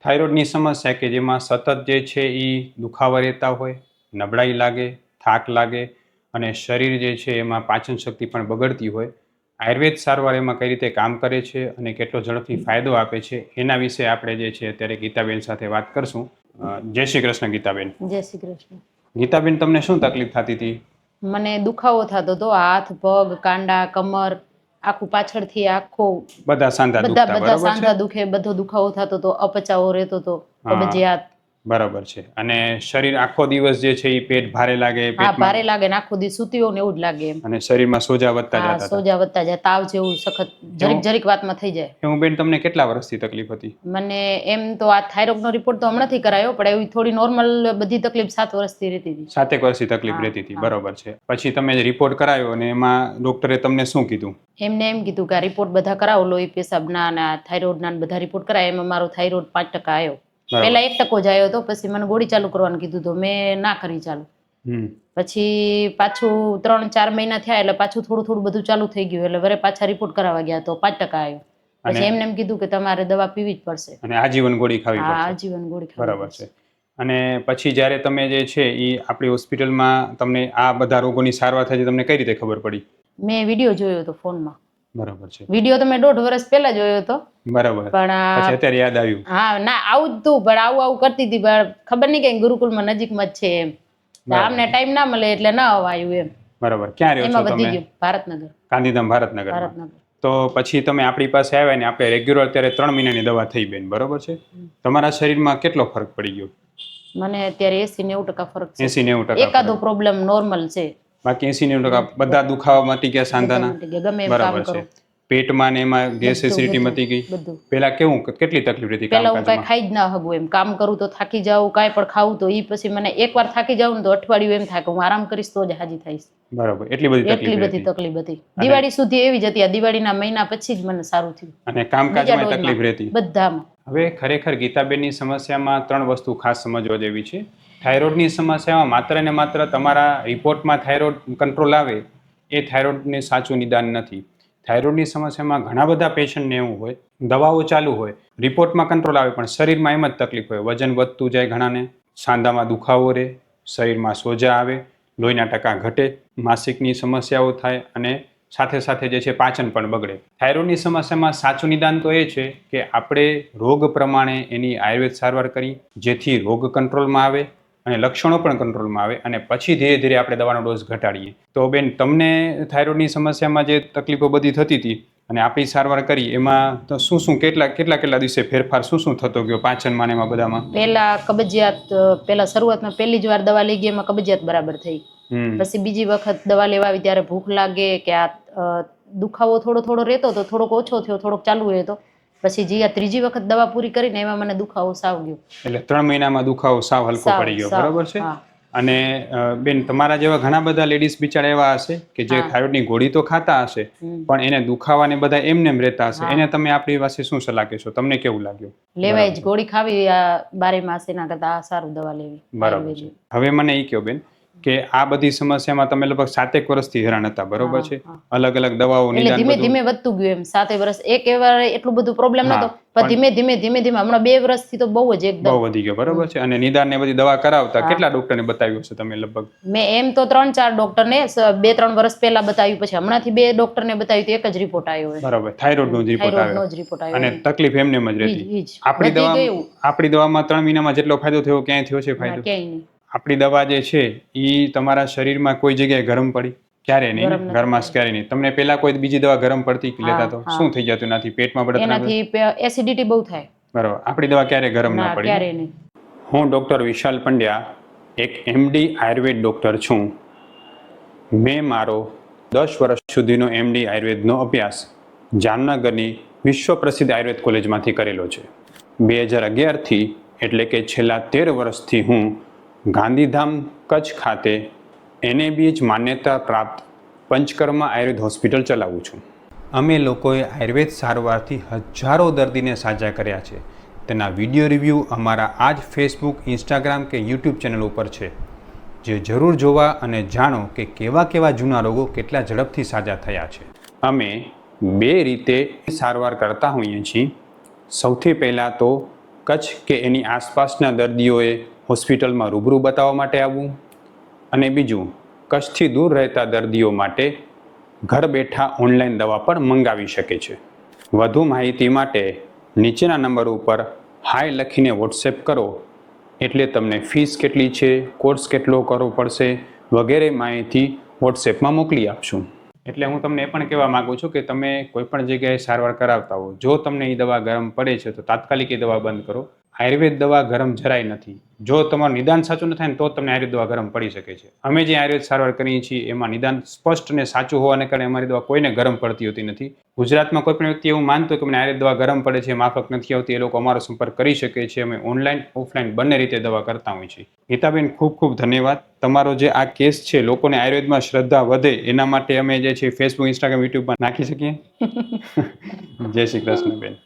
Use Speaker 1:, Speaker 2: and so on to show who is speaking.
Speaker 1: થાઇરોઇડની સમસ્યા કે જેમાં સતત જે છે એ દુખાવા રહેતા હોય, નબળાઈ લાગે, થાક લાગે અને શરીર જે છે એમાં પાચન શક્તિ પણ બગડતી હોય, આયુર્વેદ સારવાર એમાં કઈ રીતે કામ કરે છે અને કેટલો ઝડપથી ફાયદો આપે છે એના વિશે આપણે જે છે અત્યારે ગીતાબેન સાથે વાત કરશું. જય શ્રી કૃષ્ણ ગીતાબેન.
Speaker 2: જય શ્રી કૃષ્ણ.
Speaker 1: ગીતાબેન, તમને શું તકલીફ થતી હતી?
Speaker 2: મને દુખાવો થતો હતો, હાથ, પગ, કાંડા, કમર, આખું પાછળથી આખો
Speaker 1: બધા સાંધા દુખતા,
Speaker 2: બધા સાંધા દુખે, બધો દુખાવો થતો હતો, અપચાવો રહેતો હતો, કબજિયાત.
Speaker 1: બરાબર છે. અને શરીર આખો દિવસ જે છે એ પેટ ભારે લાગે?
Speaker 2: હા, ભારે લાગે ને આખો દિવસ સૂતી હોઉં ને એવું જ લાગે એમ.
Speaker 1: અને શરીરમાં સોજા વધતા જતા?
Speaker 2: સોજા વધતા જાય, તાવ જેવું સખત જરીક વાતમાં થઈ જાય.
Speaker 1: હું બેન, તમને કેટલા વર્ષથી તકલીફ હતી?
Speaker 2: મને એમ તો આ થાઇરોઇડનો રિપોર્ટ તો હમણાંથી કરાયો, પણ એવી થોડી નોર્મલ બધી તકલીફ 7 વર્ષથી રહેતી હતી.
Speaker 1: 7 વર્ષથી તકલીફ રહેતી હતી, બરોબર છે. પછી તમે રિપોર્ટ કરાયો અને એમાં ડોક્ટરે તમને શું કીધું?
Speaker 2: એમને એમ કીધું કે આ રિપોર્ટ બધા કરાવો, લોહી પેશાબના અને થાઇરોઇડના બધા રિપોર્ટ કરાય. એમાં મારો થાઇરોઇડ 5% આવ્યો. પહેલા 1% જ આવ્યો હતો, પછી મને ગોળી ચાલુ કરવાનું કીધું તો મેં ના કરી ચાલુ. પછી પાછું 3-4 મહિના થયા એટલે પાછું થોડું બધું ચાલુ થઈ ગયું, એટલે વરે પાછા રિપોર્ટ કરાવવા ગયા તો 5% આવ્યો. પછી એમને એમ કીધું કે તમારે દવા પીવી જ પડશે
Speaker 1: અને આજીવન ગોળી ખાવી પડશે.
Speaker 2: આજીવન ગોળી ખાવી.
Speaker 1: બરાબર છે. અને પછી જ્યારે તમે જે છે એ આપણી હોસ્પિટલમાં તમને આ બધા રોગોની સારવાર થઈ તમને કઈ રીતે ખબર પડી?
Speaker 2: મેં વિડીયો જોયો હતો ફોનમાં.
Speaker 1: બરાબર છે.
Speaker 2: વિડીયો તો મેં 1.5 વર્ષ પહેલા જોયો હતો.
Speaker 1: બરાબર. પણ પછી અત્યારે યાદ આવ્યું? હા,
Speaker 2: ના આવું જ તું, પણ આવું કરતી હતી, પણ ખબર નહીં કે ગુરુકુલમાં નજીકમાં જ છે એમ. આમને ટાઈમ ના મળે એટલે ના અવાયું એમ.
Speaker 1: બરાબર. ક્યાં રહ્યો છો તમે?
Speaker 2: ભારતનગર.
Speaker 1: ગાંધીધામ, ભારતનગર. તો પછી તમે આપણી પાસે આવ્યા ને આપણે રેગ્યુલર અત્યારે 3 મહિનાની દવા થઈ બેન, બરોબર છે. તમારા શરીરમાં કેટલો ફરક પડી ગયો?
Speaker 2: મને અત્યારે 80-90% ફરક છે.
Speaker 1: 80-90%.
Speaker 2: એકાદો પ્રોબ્લેમ નોર્મલ છે,
Speaker 1: બાકી 80-90% બધા દુખાવા મટી ગયા સાંધાના? બરાબર છે. પેટમાં ને એમાં ગેસ એસિડિટી મટી ગઈ? પેલા કેટલી તકલીફ રહેતી?
Speaker 2: પેલા હું કઈ ખાઈ જ ના હગું એમ. કામ કરું તો થાકી જાઉં, કાંઈ પણ ખાવું તો ઈ પછી મને એકવાર થાકી જાઉં ને તો અઠવાડિયું એમ થાય કે હું આરામ કરીશ તો જ હાજી થઈશ.
Speaker 1: બરાબર. એટલી બધી
Speaker 2: તકલીફ હતી. દિવાળી સુધી એવી જ હતી. આ દિવાળીના મહિના પછી જ મને સારું થયું.
Speaker 1: અને કામકાજમાં તકલીફ રહેતી?
Speaker 2: બધામાં.
Speaker 1: હવે ખરેખર ગીતાબેનની સમસ્યામાં 3 વસ્તુ ખાસ સમજવા જેવી છે. થાઇરોઇડની સમસ્યામાં માત્ર ને માત્ર તમારા રિપોર્ટમાં થાઇરોઇડ કંટ્રોલ આવે એ થાઇરોઇડને સાચું નિદાન નથી. થાઇરોઇડની સમસ્યામાં ઘણા બધા પેશન્ટને એવું હોય, દવાઓ ચાલુ હોય, રિપોર્ટમાં કંટ્રોલ આવે પણ શરીરમાં એમ જ તકલીફ હોય. વજન વધતું જાય ઘણાને, સાંધામાં દુખાવો રહે, શરીરમાં સોજા આવે, લોહીના ટકા ઘટે, માસિકની સમસ્યાઓ થાય અને સાથે સાથે જે છે પાચન પણ બગડે. થાઇરોઇડની સમસ્યામાં સાચું નિદાન તો એ છે કે આપણે રોગ પ્રમાણે એની આયુર્વેદ સારવાર કરી જેથી રોગ કંટ્રોલમાં આવે અને લક્ષણો પણ કંટ્રોલમાં આવે અને પછી ધીરે ધીરે આપણે દવાનો ડોઝ ઘટાડીએ. તો બેન, તમને થાઇરોઇડની સમસ્યામાં જે તકલીફો બધી થતી હતી અને આપણી સારવાર કરી એમાં તો શું કેટલા દિવસે ફેરફાર શું થતો ગયો પાચનમાં ને એમાં બધામાં?
Speaker 2: પહેલા કબજિયાત, પહેલા શરૂઆતમાં પહેલી જ વાર દવા લઈ ગઈ એમાં કબજિયાત બરાબર થઈ. પછી બીજી વખત દવા લેવા આવી ત્યારે ભૂખ લાગે કે આ દુખાવો થોડો રહેતો તો થોડોક ઓછો થયો, થોડોક ચાલુ રહેતો. પછી જે આ ત્રીજી વખત દવા પૂરી કરીને એમાં મને દુખાવો સાવ ગયો.
Speaker 1: એટલે 3 મહિનામાં દુખાવો સાવ હલકો પડી ગયો, બરોબર છે. અને બેન, તમારા જેવા ઘણા બધા લેડીઝ બિચારા એવા હશે કે જે થાઇરોઇડની ગોળી તો ખાતા હશે પણ એને દુખાવાને બધા એમને એમ રહેતા હશે. એને તમે આપણી પાસે શું સલાહ કહેશો? તમને કેવું લાગ્યું?
Speaker 2: લેવાય જ, ગોળી ખાવી 12 માસ એના કરતા આ સારું દવા લેવી.
Speaker 1: બરાબર છે. હવે મને એ કહો બેન કે આ બધી સમસ્યામાં તમે લગભગ 7 વર્ષથી હેરાન હતા, બરોબર છે. અલગ અલગ દવાઓ નિદાન
Speaker 2: ધીમે ધીમે વધતું ગયું એમ. 7 વર્ષ એકવાર એટલું બધું પ્રોબ્લેમ નતો, પણ ધીમે ધીમે હમણાં 2 વર્ષથી તો બહુ જ એકદમ
Speaker 1: બહુ વધી ગયો, બરોબર છે. અને નિદાન ને બધી દવા કરાવતા કેટલા ડોક્ટરને બતાવ્યું છે તમે લગભગ?
Speaker 2: મેં એમ તો 3-4 ડોક્ટરને 2-3 વર્ષ પહેલા બતાવ્યું, પછી હમણાંથી 2 ડોક્ટરને બતાવ્યું તો એક જ રિપોર્ટ આવ્યો.
Speaker 1: બરાબર. થાઇરોઇડનો જ રિપોર્ટ આવ્યો અને તકલીફ એમને એમ જ રહેતી. આપણી દવામાં 3 મહિનામાં જેટલો ફાયદો થયો ક્યાંય થયો છે ફાયદો?
Speaker 2: ક્યાંય નહીં.
Speaker 1: આપણી દવા જે છે એ તમારા શરીરમાં કોઈ જગ્યાએ ગરમ પડી? ક્યારે નહીં. ગરમાશ ક્યારે નહીં. તમને પહેલા કોઈ બીજી દવા ગરમ પડતી લેતા તો શું થઈ જતું? એનાથી પેટમાં બળતરા,
Speaker 2: એનાથી એસિડિટી બહુ થાય.
Speaker 1: બરાબર. આપણી દવા ક્યારે ગરમ ના પડી?
Speaker 2: ક્યારે નહીં.
Speaker 1: હું ડૉક્ટર વિશાલ પંડ્યા એક MD આયુર્વેદ ડૉક્ટર છું. મેં મારો 10 વર્ષ સુધીનો MD આયુર્વેદનો અભ્યાસ જામનગરની વિશ્વ પ્રસિદ્ધ આયુર્વેદ કોલેજમાંથી કરેલો છે. 2011થી એટલે કે છેલ્લા 13 વર્ષથી હું ગાંધીધામ કચ્છ ખાતે NABH માન્યતા પ્રાપ્ત પંચકર્મા આયુર્વેદ હોસ્પિટલ ચલાવું છું. અમે લોકોએ આયુર્વેદ સારવારથી હજારો દર્દીને સાજા કર્યા છે. તેના વિડીયો રિવ્યૂ અમારા આ જ ફેસબુક, ઇન્સ્ટાગ્રામ કે યુટ્યુબ ચેનલ ઉપર છે. જે જરૂર જોવા અને જાણો કે કેવા જૂના રોગો કેટલા ઝડપથી સાજા થયા છે. અમે 2 રીતે સારવાર કરતા હોઈએ છીએ. સૌથી પહેલાં તો કચ્છ કે એની આસપાસના દર્દીઓએ હોસ્પિટલમાં રૂબરૂ બતાવવા માટે આવવું, અને બીજું કચ્છથી દૂર રહેતા દર્દીઓ માટે ઘર બેઠા ઓનલાઈન દવા પણ મંગાવી શકે છે. વધુ માહિતી માટે નીચેના નંબર ઉપર હાય લખીને વોટ્સએપ કરો એટલે તમને ફીસ કેટલી છે, કોર્સ કેટલો કરવો પડશે વગેરે માહિતી વોટ્સએપમાં મોકલી આપશું. એટલે હું તમને એ પણ કહેવા માગું છું કે તમે કોઈ પણ જગ્યાએ સારવાર કરાવતા હો, જો તમને એ દવા ગરમ પડે છે તો તાત્કાલિક એ દવા બંધ કરો. આયુર્વેદ દવા ગરમ જરાય નથી. જો તમારું નિદાન સાચું ન થાય ને તો તમને આયુર્વેદ દવા ગરમ પડી શકે છે. અમે જે આયુર્વેદ સારવાર કરીએ છીએ એમાં નિદાન સ્પષ્ટ અને સાચું હોવાને કારણે અમારી દવા કોઈને ગરમ પડતી હોતી નથી. ગુજરાતમાં કોઈ પણ વ્યક્તિ એવું માનતો કે મને આયુર્વેદ દવા ગરમ પડે છે, માફક નથી આવતી, એ લોકો અમારો સંપર્ક કરી શકે છે. અમે ઓનલાઈન ઓફલાઈન બંને રીતે દવા કરતા હોઈએ છીએ. ગીતાબેન, ખૂબ ખૂબ ધન્યવાદ. તમારો જે આ કેસ છે, લોકોને આયુર્વેદમાં શ્રદ્ધા વધે એના માટે અમે જે છે ફેસબુક, ઇન્સ્ટાગ્રામ, યુટ્યુબ પર નાખી શકીએ. જય શ્રી કૃષ્ણ બેન.